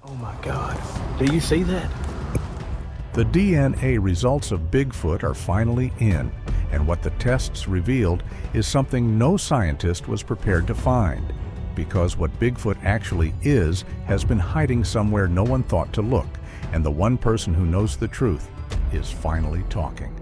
Oh my God. Do you see that? The DNA results of Bigfoot are finally in, and what the tests revealed is something no scientist was prepared to find, because what Bigfoot actually is has been hiding somewhere no one thought to look, and the one person who knows the truth is finally talking.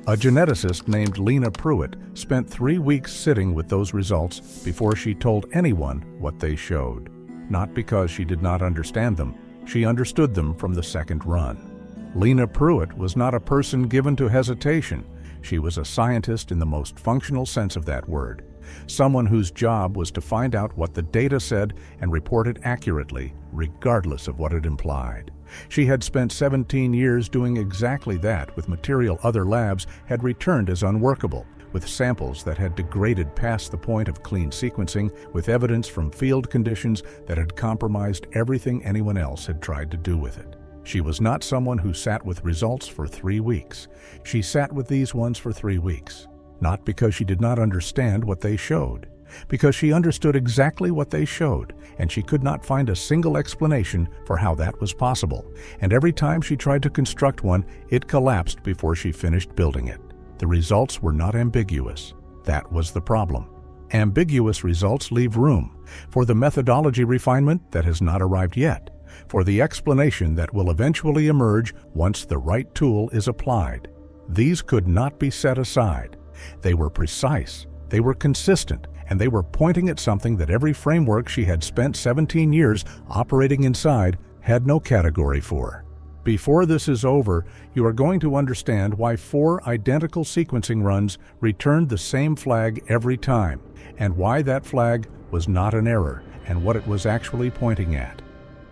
A geneticist named Lena Pruitt spent 3 weeks sitting with those results before she told anyone what they showed. Not because she did not understand them, she understood them from the second run. Lena Pruitt was not a person given to hesitation. She was a scientist in the most functional sense of that word. Someone whose job was to find out what the data said and report it accurately, regardless of what it implied. She had spent 17 years doing exactly that with material other labs had returned as unworkable, with samples that had degraded past the point of clean sequencing, with evidence from field conditions that had compromised everything anyone else had tried to do with it. She was not someone who sat with results for 3 weeks. She sat with these ones for 3 weeks. Not because she did not understand what they showed, because she understood exactly what they showed, and she could not find a single explanation for how that was possible. And every time she tried to construct one, it collapsed before she finished building it. The results were not ambiguous. That was the problem. Ambiguous results leave room for the methodology refinement that has not arrived yet, for the explanation that will eventually emerge once the right tool is applied. These could not be set aside. They were precise, they were consistent, and they were pointing at something that every framework she had spent 17 years operating inside had no category for. Before this is over, you are going to understand why 4 identical sequencing runs returned the same flag every time, and why that flag was not an error, and what it was actually pointing at.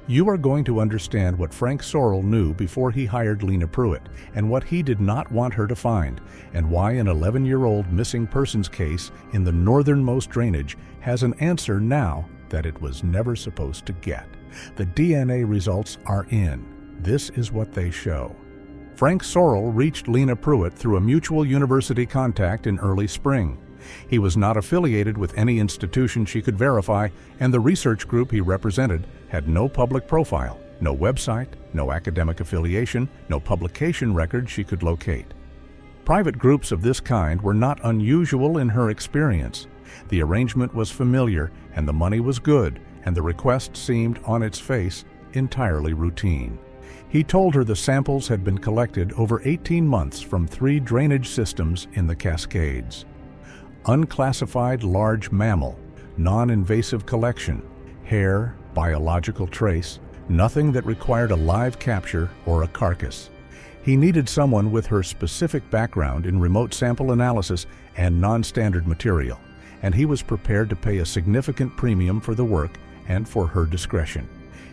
You are going to understand what Frank Sorrell knew before he hired Lena Pruitt, and what he did not want her to find, and why an 11-year-old missing persons case in the northernmost drainage has an answer now that it was never supposed to get. The DNA results are in. This is what they show. Frank Sorrell reached Lena Pruitt through a mutual university contact in early spring. He was not affiliated with any institution she could verify, and the research group he represented had no public profile, no website, no academic affiliation, no publication record she could locate. Private groups of this kind were not unusual in her experience. The arrangement was familiar, and the money was good, and the request seemed, on its face, entirely routine. He told her the samples had been collected over 18 months from 3 drainage systems in the Cascades. Unclassified large mammal, non-invasive collection, hair, biological trace, nothing that required a live capture or a carcass. He needed someone with her specific background in remote sample analysis and non-standard material, and he was prepared to pay a significant premium for the work and for her discretion.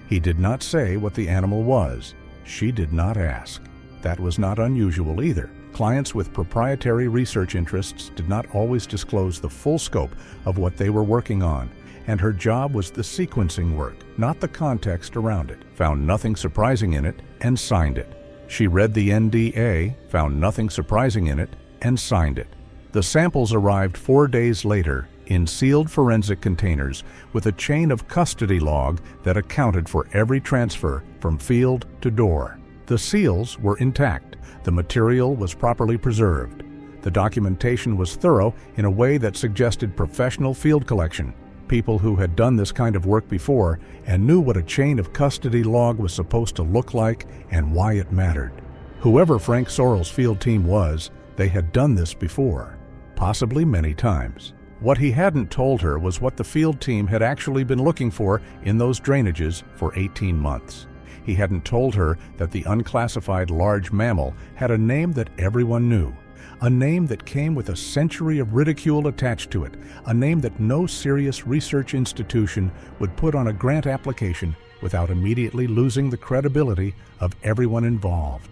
He did not say what the animal was. She did not ask. That was not unusual either. Clients with proprietary research interests did not always disclose the full scope of what they were working on, and her job was the sequencing work, not the context around it. Found nothing surprising in it, and signed it. She read the NDA, found nothing surprising in it, and signed it. The samples arrived 4 days later in sealed forensic containers with a chain of custody log that accounted for every transfer from field to door. The seals were intact. The material was properly preserved. The documentation was thorough in a way that suggested professional field collection, people who had done this kind of work before and knew what a chain of custody log was supposed to look like and why it mattered. Whoever Frank Sorrell's field team was, they had done this before, possibly many times. What he hadn't told her was what the field team had actually been looking for in those drainages for 18 months. He hadn't told her that the unclassified large mammal had a name that everyone knew, a name that came with a century of ridicule attached to it, a name that no serious research institution would put on a grant application without immediately losing the credibility of everyone involved.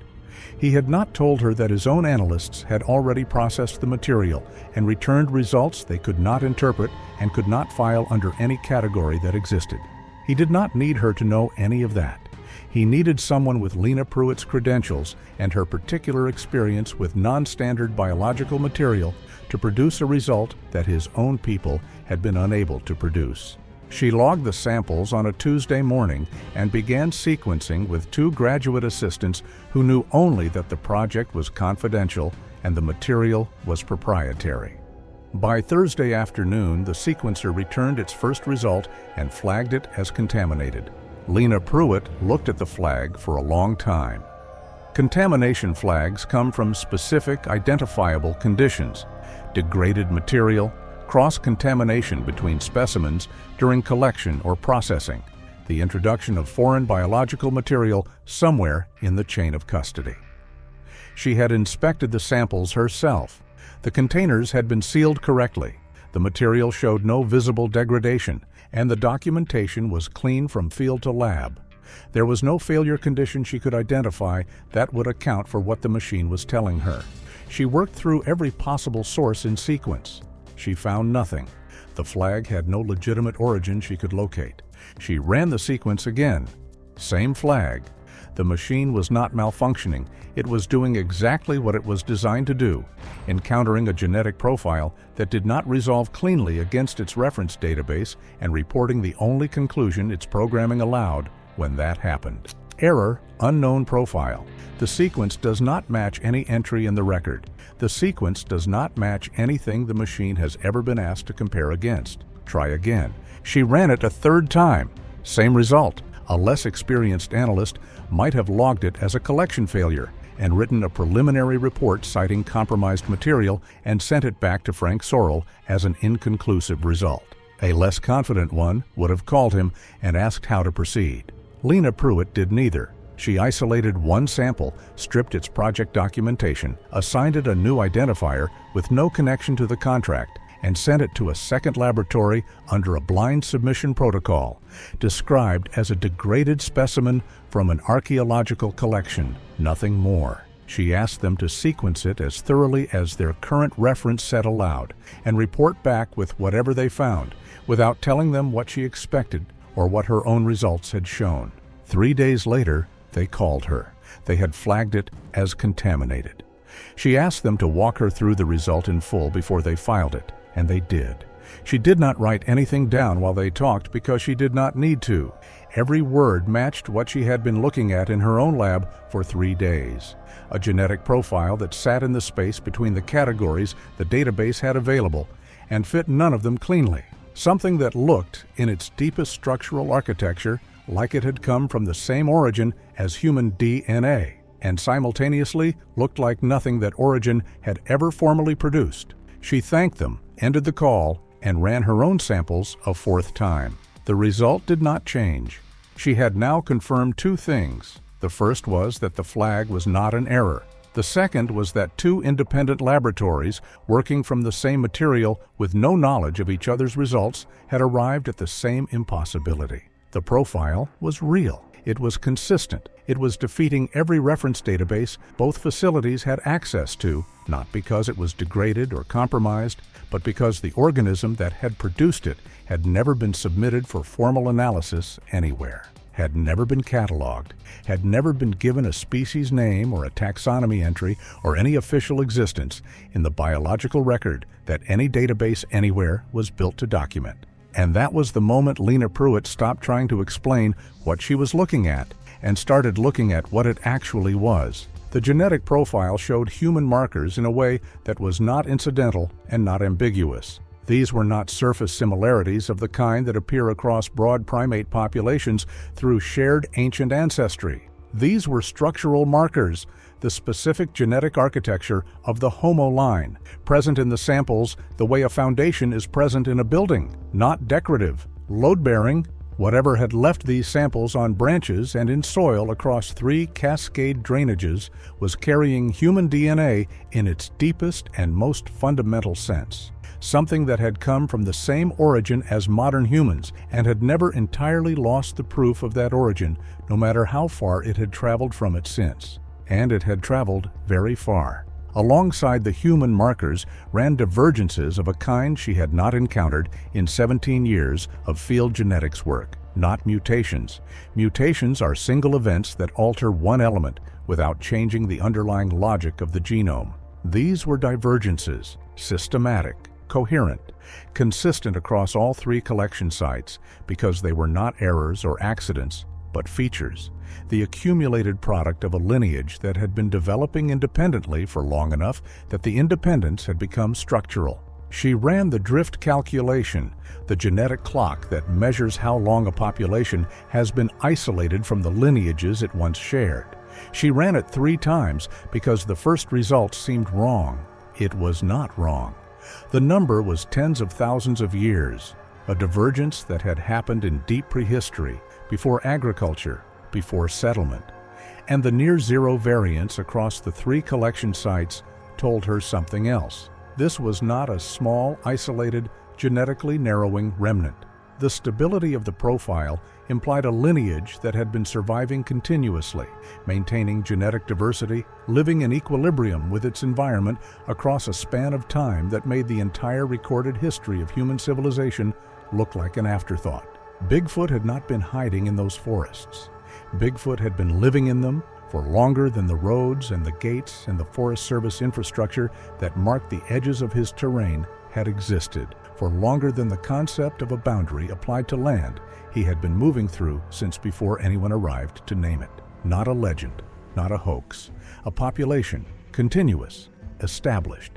He had not told her that his own analysts had already processed the material and returned results they could not interpret and could not file under any category that existed. He did not need her to know any of that. He needed someone with Lena Pruitt's credentials and her particular experience with non-standard biological material to produce a result that his own people had been unable to produce. She logged the samples on a Tuesday morning and began sequencing with 2 graduate assistants who knew only that the project was confidential and the material was proprietary. By Thursday afternoon, the sequencer returned its first result and flagged it as contaminated. Lena Pruitt looked at the flag for a long time. Contamination flags come from specific identifiable conditions: degraded material, cross-contamination between specimens during collection or processing, the introduction of foreign biological material somewhere in the chain of custody. She had inspected the samples herself. The containers had been sealed correctly, the material showed no visible degradation, and the documentation was clean from field to lab. There was no failure condition she could identify that would account for what the machine was telling her. She worked through every possible source in sequence. She found nothing. The flag had no legitimate origin she could locate. She ran the sequence again. Same flag. The machine was not malfunctioning. It was doing exactly what it was designed to do, encountering a genetic profile that did not resolve cleanly against its reference database and reporting the only conclusion its programming allowed when that happened. Error: unknown profile. The sequence does not match any entry in the record. The sequence does not match anything the machine has ever been asked to compare against. Try again. She ran it a 3rd time. Same result. A less experienced analyst might have logged it as a collection failure and written a preliminary report citing compromised material and sent it back to Frank Sorrell as an inconclusive result. A less confident one would have called him and asked how to proceed. Lena Pruitt did neither. She isolated 1 sample, stripped its project documentation, assigned it a new identifier with no connection to the contract, and sent it to a second laboratory under a blind submission protocol, described as a degraded specimen from an archaeological collection, nothing more. She asked them to sequence it as thoroughly as their current reference set allowed, and report back with whatever they found, without telling them what she expected or what her own results had shown. 3 days later, they called her. They had flagged it as contaminated. She asked them to walk her through the result in full before they filed it, and they did. She did not write anything down while they talked because she did not need to. Every word matched what she had been looking at in her own lab for 3 days. A genetic profile that sat in the space between the categories the database had available and fit none of them cleanly. Something that looked, in its deepest structural architecture, like it had come from the same origin as human DNA, and simultaneously looked like nothing that origin had ever formally produced. She thanked them, ended the call, and ran her own samples a 4th time. The result did not change. She had now confirmed 2 things. The first was that the flag was not an error. The second was that 2 independent laboratories, working from the same material with no knowledge of each other's results, had arrived at the same impossibility. The profile was real. It was consistent. It was defeating every reference database both facilities had access to, not because it was degraded or compromised, but because the organism that had produced it had never been submitted for formal analysis anywhere, had never been cataloged, had never been given a species name or a taxonomy entry or any official existence in the biological record that any database anywhere was built to document. And that was the moment Lena Pruitt stopped trying to explain what she was looking at and started looking at what it actually was. The genetic profile showed human markers in a way that was not incidental and not ambiguous. These were not surface similarities of the kind that appear across broad primate populations through shared ancient ancestry. These were structural markers, the specific genetic architecture of the Homo line, present in the samples the way a foundation is present in a building, not decorative, load-bearing. Whatever had left these samples on branches and in soil across 3 cascade drainages was carrying human DNA in its deepest and most fundamental sense. Something that had come from the same origin as modern humans and had never entirely lost the proof of that origin, no matter how far it had traveled from it since. And it had traveled very far. Alongside the human markers ran divergences of a kind she had not encountered in 17 years of field genetics work, not mutations. Mutations are single events that alter one element without changing the underlying logic of the genome. These were divergences, systematic, coherent, consistent across all three collection sites because they were not errors or accidents, but features, the accumulated product of a lineage that had been developing independently for long enough that the independence had become structural. She ran the drift calculation, the genetic clock that measures how long a population has been isolated from the lineages it once shared. She ran it 3 times because the first result seemed wrong. It was not wrong. The number was tens of thousands of years, a divergence that had happened in deep prehistory, before agriculture, before settlement. And the near-zero variance across the 3 collection sites told her something else. This was not a small, isolated, genetically narrowing remnant. The stability of the profile implied a lineage that had been surviving continuously, maintaining genetic diversity, living in equilibrium with its environment across a span of time that made the entire recorded history of human civilization look like an afterthought. Bigfoot had not been hiding in those forests. Bigfoot had been living in them for longer than the roads and the gates and the Forest Service infrastructure that marked the edges of his terrain had existed, for longer than the concept of a boundary applied to land he had been moving through since before anyone arrived to name it. Not a legend, not a hoax, a population, continuous, established,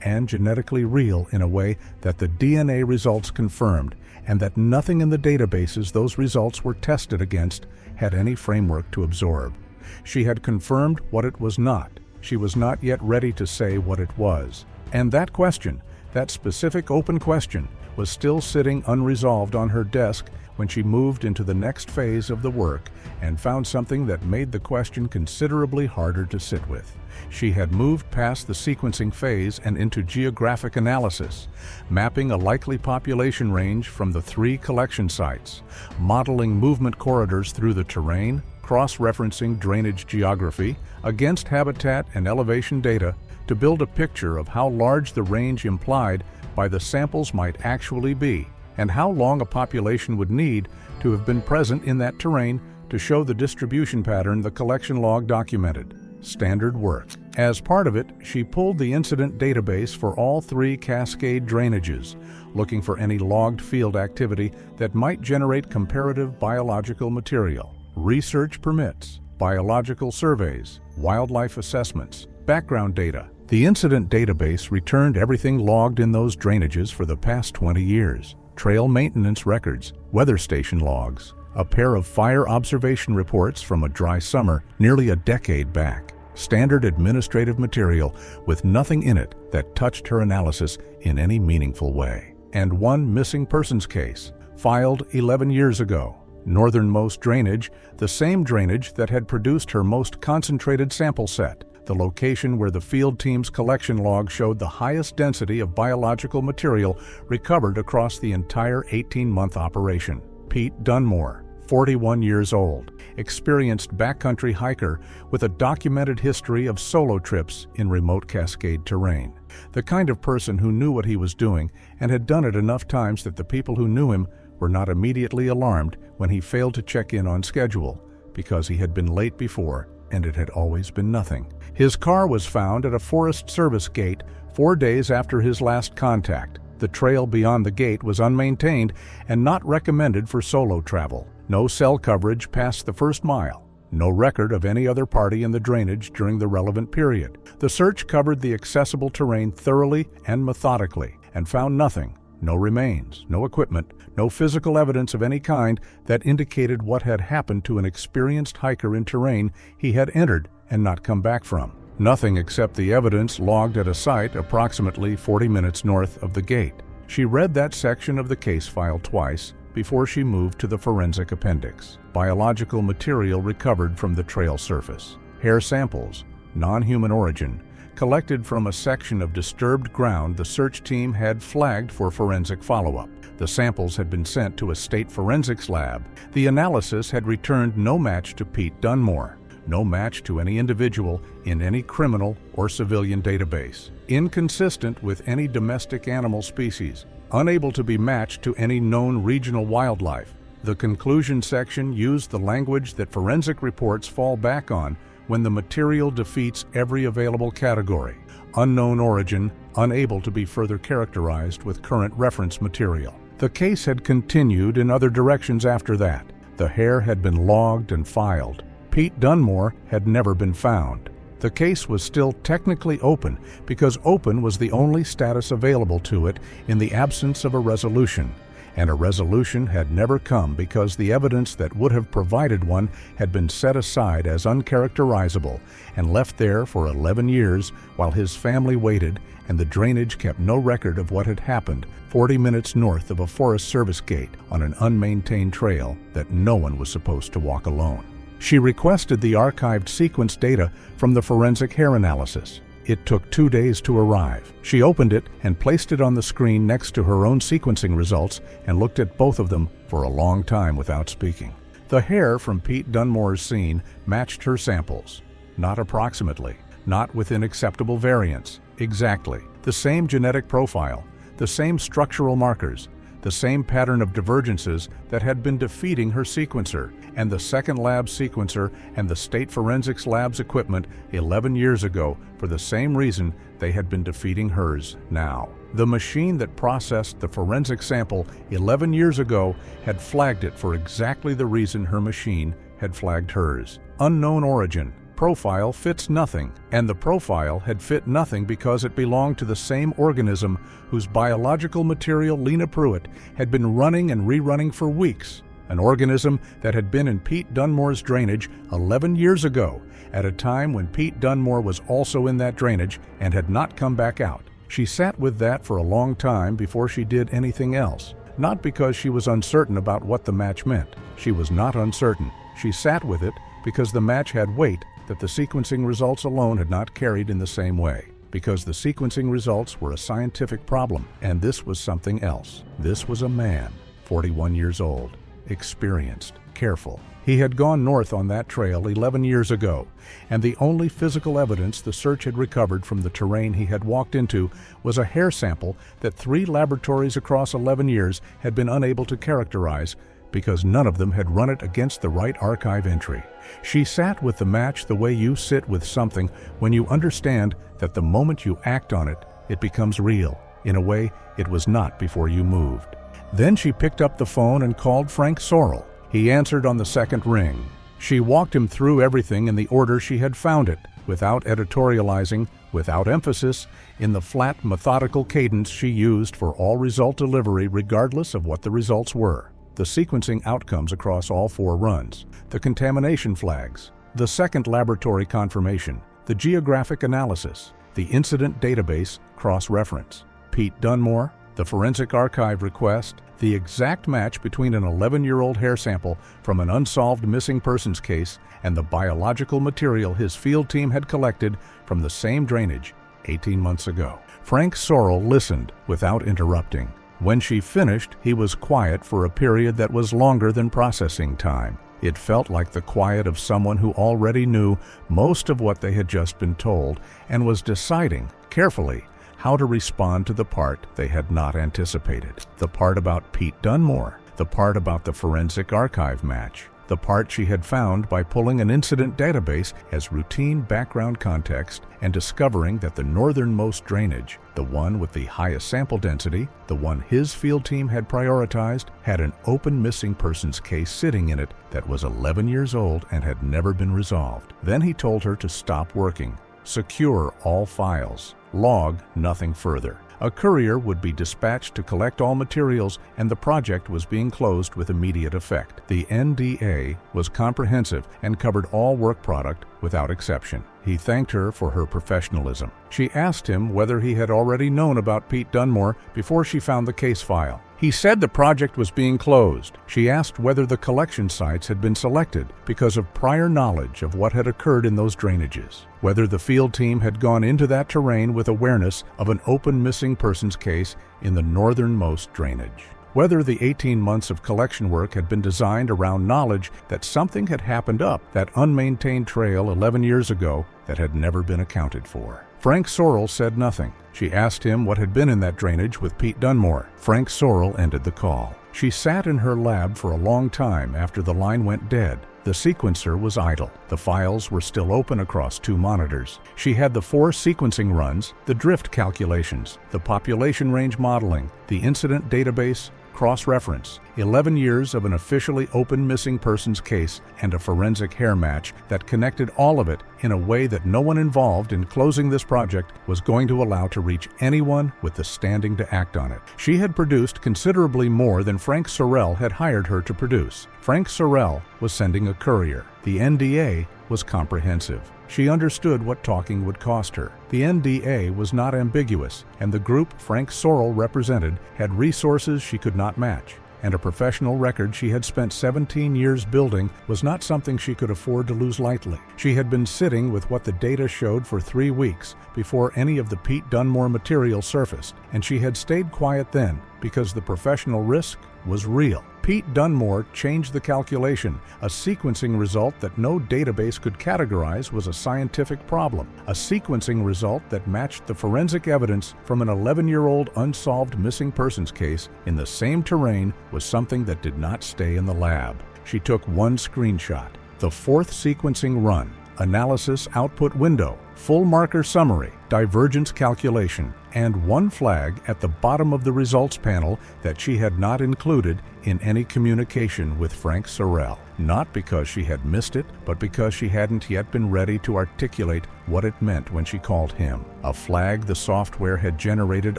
and genetically real in a way that the DNA results confirmed, and that nothing in the databases those results were tested against had any framework to absorb. She had confirmed what it was not. She was not yet ready to say what it was. And that question, that specific open question, was still sitting unresolved on her desk when she moved into the next phase of the work and found something that made the question considerably harder to sit with. She had moved past the sequencing phase and into geographic analysis, mapping a likely population range from the 3 collection sites, modeling movement corridors through the terrain, cross-referencing drainage geography against habitat and elevation data to build a picture of how large the range implied by the samples might actually be, and how long a population would need to have been present in that terrain to show the distribution pattern the collection log documented. Standard work. As part of it, she pulled the incident database for all 3 cascade drainages, looking for any logged field activity that might generate comparative biological material. Research permits, biological surveys, wildlife assessments, background data. The incident database returned everything logged in those drainages for the past 20 years. Trail maintenance records, weather station logs, a pair of fire observation reports from a dry summer nearly a decade back. Standard administrative material with nothing in it that touched her analysis in any meaningful way. And one missing persons case, filed 11 years ago. Northernmost drainage, the same drainage that had produced her most concentrated sample set, the location where the field team's collection log showed the highest density of biological material recovered across the entire 18-month operation. Pete Dunmore, 41 years old, experienced backcountry hiker with a documented history of solo trips in remote Cascade terrain. The kind of person who knew what he was doing and had done it enough times that the people who knew him were not immediately alarmed when he failed to check in on schedule, because he had been late before and it had always been nothing. His car was found at a Forest Service gate 4 days after his last contact. The trail beyond the gate was unmaintained and not recommended for solo travel. No cell coverage past the first mile. No record of any other party in the drainage during the relevant period. The search covered the accessible terrain thoroughly and methodically and found nothing. No remains, no equipment, no physical evidence of any kind that indicated what had happened to an experienced hiker in terrain he had entered and not come back from. Nothing except the evidence logged at a site approximately 40 minutes north of the gate. She read that section of the case file twice before she moved to the forensic appendix. Biological material recovered from the trail surface. Hair samples, non-human origin, collected from a section of disturbed ground the search team had flagged for forensic follow-up. The samples had been sent to a state forensics lab. The analysis had returned no match to Pete Dunmore, no match to any individual in any criminal or civilian database, inconsistent with any domestic animal species, unable to be matched to any known regional wildlife. The conclusion section used the language that forensic reports fall back on when the material defeats every available category. unknown origin, unable to be further characterized with current reference material. The case had continued in other directions after that. The hair had been logged and filed. Pete Dunmore had never been found. The case was still technically open because open was the only status available to it in the absence of a resolution, and a resolution had never come because the evidence that would have provided one had been set aside as uncharacterizable and left there for 11 years while his family waited and the drainage kept no record of what had happened 40 minutes north of a Forest Service gate on an unmaintained trail that no one was supposed to walk alone. She requested the archived sequence data from the forensic hair analysis. It took 2 days to arrive. She opened it and placed it on the screen next to her own sequencing results and looked at both of them for a long time without speaking. The hair from Pete Dunmore's scene matched her samples. Not approximately, not within acceptable variance. Exactly. The same genetic profile, the same structural markers, the same pattern of divergences that had been defeating her sequencer and the second lab sequencer and the state forensics lab's equipment 11 years ago for the same reason they had been defeating hers now. The machine that processed the forensic sample 11 years ago had flagged it for exactly the reason her machine had flagged hers. Unknown origin. Profile fits nothing, and the profile had fit nothing because it belonged to the same organism whose biological material Lena Pruitt had been running and rerunning for weeks, an organism that had been in Pete Dunmore's drainage 11 years ago, at a time when Pete Dunmore was also in that drainage and had not come back out. She sat with that for a long time before she did anything else, not because she was uncertain about what the match meant. She was not uncertain. She sat with it because the match had weight that the sequencing results alone had not carried in the same way, because the sequencing results were a scientific problem, and this was something else. This was a man, 41 years old, experienced, careful. He had gone north on that trail 11 years ago, and the only physical evidence the search had recovered from the terrain he had walked into was a hair sample that 3 laboratories across 11 years had been unable to characterize because none of them had run it against the right archive entry. She sat with the match the way you sit with something when you understand that the moment you act on it, it becomes real, in a way it was not before you moved. Then she picked up the phone and called Frank Sorrell. He answered on the second ring. She walked him through everything in the order she had found it, without editorializing, without emphasis, in the flat, methodical cadence she used for all result delivery regardless of what the results were. The sequencing outcomes across all 4 runs, the contamination flags, the second laboratory confirmation, the geographic analysis, the incident database cross-reference, Pete Dunmore, the forensic archive request, the exact match between an 11-year-old hair sample from an unsolved missing persons case and the biological material his field team had collected from the same drainage 18 months ago. Frank Sorrell listened without interrupting. When she finished, he was quiet for a period that was longer than processing time. It felt like the quiet of someone who already knew most of what they had just been told and was deciding, carefully, how to respond to the part they had not anticipated. The part about Pete Dunmore, the part about the forensic archive match, the part she had found by pulling an incident database as routine background context and discovering that the northernmost drainage, the one with the highest sample density, the one his field team had prioritized, had an open missing persons case sitting in it that was 11 years old and had never been resolved. Then he told her to stop working, secure all files, log nothing further. A courier would be dispatched to collect all materials, and the project was being closed with immediate effect. The NDA was comprehensive and covered all work product without exception. He thanked her for her professionalism. She asked him whether he had already known about Pete Dunmore before she found the case file. He said the project was being closed. She asked whether the collection sites had been selected because of prior knowledge of what had occurred in those drainages, whether the field team had gone into that terrain with awareness of an open missing persons case in the northernmost drainage, whether the 18 months of collection work had been designed around knowledge that something had happened up that unmaintained trail 11 years ago that had never been accounted for. Frank Sorrell said nothing. She asked him what had been in that drainage with Pete Dunmore. Frank Sorrell ended the call. She sat in her lab for a long time after the line went dead. The sequencer was idle. The files were still open across 2 monitors. She had the 4 sequencing runs, the drift calculations, the population range modeling, the incident database, cross-reference, 11 years of an officially open missing persons case, and a forensic hair match that connected all of it in a way that no one involved in closing this project was going to allow to reach anyone with the standing to act on it. She had produced considerably more than Frank Sorrell had hired her to produce. Frank Sorrell was sending a courier. The NDA was comprehensive. She understood what talking would cost her. The NDA was not ambiguous, and the group Frank Sorrell represented had resources she could not match. And a professional record she had spent 17 years building was not something she could afford to lose lightly. She had been sitting with what the data showed for 3 weeks before any of the Pete Dunmore material surfaced, and she had stayed quiet then because the professional risk was real. Pete Dunmore changed the calculation. A sequencing result that no database could categorize was a scientific problem. A sequencing result that matched the forensic evidence from an 11-year-old unsolved missing persons case in the same terrain was something that did not stay in the lab. She took 1 screenshot. The 4th sequencing run, analysis output window, full marker summary, divergence calculation, and 1 flag at the bottom of the results panel that she had not included in any communication with Frank Sorrell. Not because she had missed it, but because she hadn't yet been ready to articulate what it meant when she called him. A flag the software had generated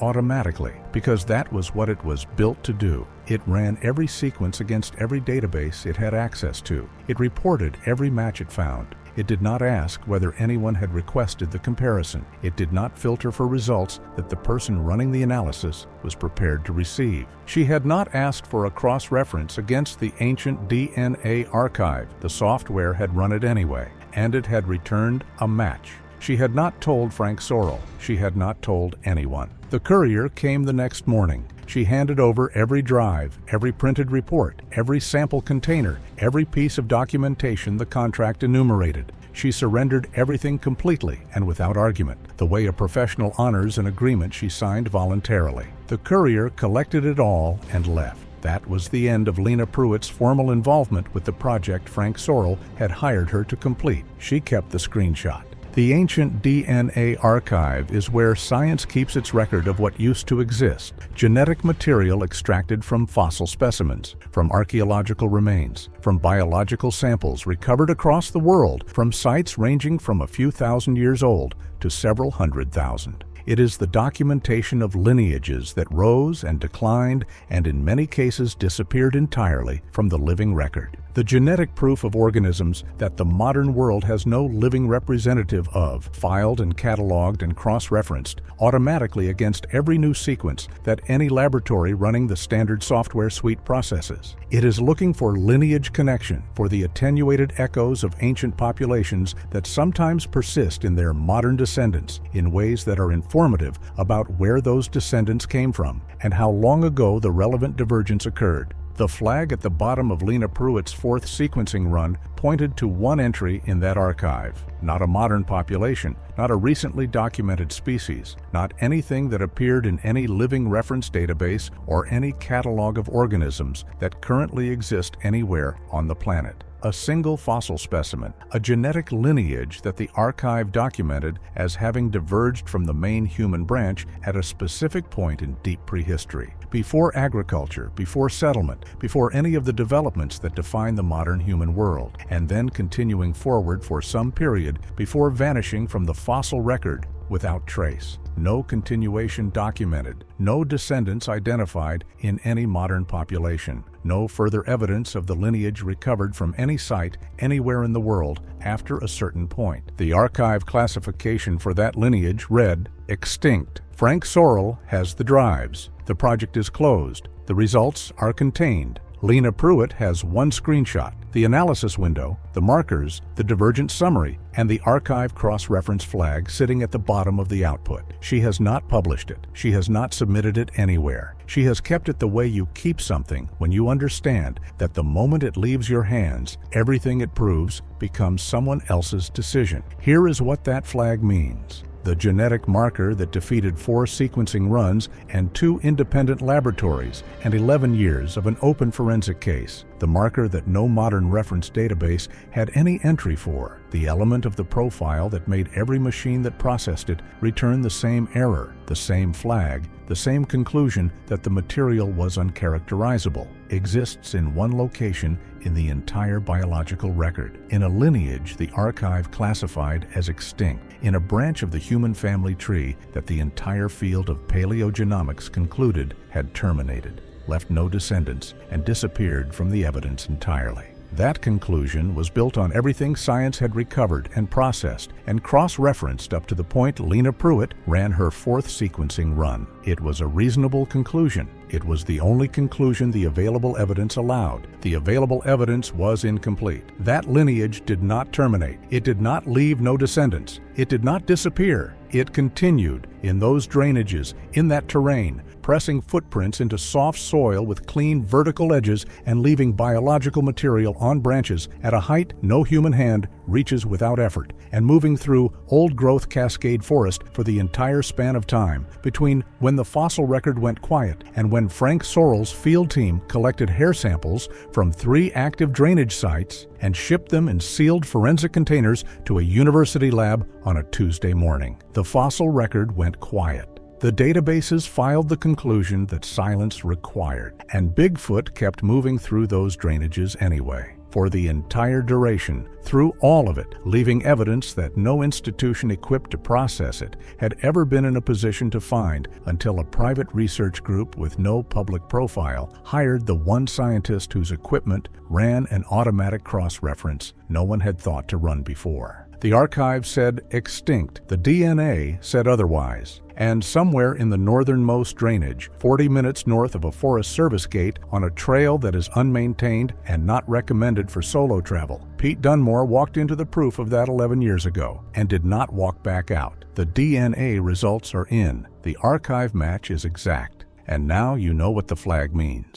automatically, because that was what it was built to do. It ran every sequence against every database it had access to. It reported every match it found. It did not ask whether anyone had requested the comparison. It did not filter for results that the person running the analysis was prepared to receive. She had not asked for a cross-reference against the ancient DNA archive. The software had run it anyway, and it had returned a match. She had not told Frank Sorrell. She had not told anyone. The courier came the next morning. She handed over every drive, every printed report, every sample container, every piece of documentation the contract enumerated. She surrendered everything completely and without argument, the way a professional honors an agreement she signed voluntarily. The courier collected it all and left. That was the end of Lena Pruitt's formal involvement with the project Frank Sorrell had hired her to complete. She kept the screenshot. The ancient DNA archive is where science keeps its record of what used to exist. Genetic material extracted from fossil specimens, from archaeological remains, from biological samples recovered across the world, from sites ranging from a few thousand years old to several 100,000. It is the documentation of lineages that rose and declined and in many cases disappeared entirely from the living record. The genetic proof of organisms that the modern world has no living representative of, filed and cataloged and cross-referenced automatically against every new sequence that any laboratory running the standard software suite processes. It is looking for lineage connection, for the attenuated echoes of ancient populations that sometimes persist in their modern descendants in ways that are informative about where those descendants came from and how long ago the relevant divergence occurred. The flag at the bottom of Lena Pruitt's 4th sequencing run pointed to 1 entry in that archive. Not a modern population, not a recently documented species, not anything that appeared in any living reference database or any catalog of organisms that currently exist anywhere on the planet. A single fossil specimen, a genetic lineage that the archive documented as having diverged from the main human branch at a specific point in deep prehistory, before agriculture, before settlement, before any of the developments that define the modern human world, and then continuing forward for some period before vanishing from the fossil record without trace. No continuation documented, no descendants identified in any modern population, no further evidence of the lineage recovered from any site anywhere in the world after a certain point. The archive classification for that lineage read, extinct. Frank Sorrell has the drives. The project is closed. The results are contained. Lena Pruitt has 1 screenshot, the analysis window, the markers, the divergent summary, and the archive cross-reference flag sitting at the bottom of the output. She has not published it. She has not submitted it anywhere. She has kept it the way you keep something when you understand that the moment it leaves your hands, everything it proves becomes someone else's decision. Here is what that flag means. the genetic marker that defeated 4 sequencing runs and 2 independent laboratories and 11 years of an open forensic case, the marker that no modern reference database had any entry for, the element of the profile that made every machine that processed it return the same error, the same flag, the same conclusion that the material was uncharacterizable, exists in one location in the entire biological record, in a lineage the archive classified as extinct, in a branch of the human family tree that the entire field of paleogenomics concluded had terminated, left no descendants, and disappeared from the evidence entirely. That conclusion was built on everything science had recovered and processed and cross-referenced up to the point Lena Pruitt ran her 4th sequencing run. It was a reasonable conclusion. It was the only conclusion the available evidence allowed. The available evidence was incomplete. That lineage did not terminate. It did not leave no descendants. It did not disappear. It continued in those drainages, in that terrain, pressing footprints into soft soil with clean vertical edges and leaving biological material on branches at a height no human hand reaches without effort, and moving through old-growth Cascade Forest for the entire span of time between when the fossil record went quiet and when Frank Sorrell's field team collected hair samples from 3 active drainage sites and shipped them in sealed forensic containers to a university lab on a Tuesday morning. The fossil record went quiet. The databases filed the conclusion that silence required, and Bigfoot kept moving through those drainages anyway, for the entire duration, through all of it, leaving evidence that no institution equipped to process it had ever been in a position to find until a private research group with no public profile hired the one scientist whose equipment ran an automatic cross-reference no one had thought to run before. The archive said extinct, the DNA said otherwise. And somewhere in the northernmost drainage, 40 minutes north of a Forest Service gate on a trail that is unmaintained and not recommended for solo travel, Pete Dunmore walked into the proof of that 11 years ago and did not walk back out. The DNA results are in. The archive match is exact. And now you know what the flag means.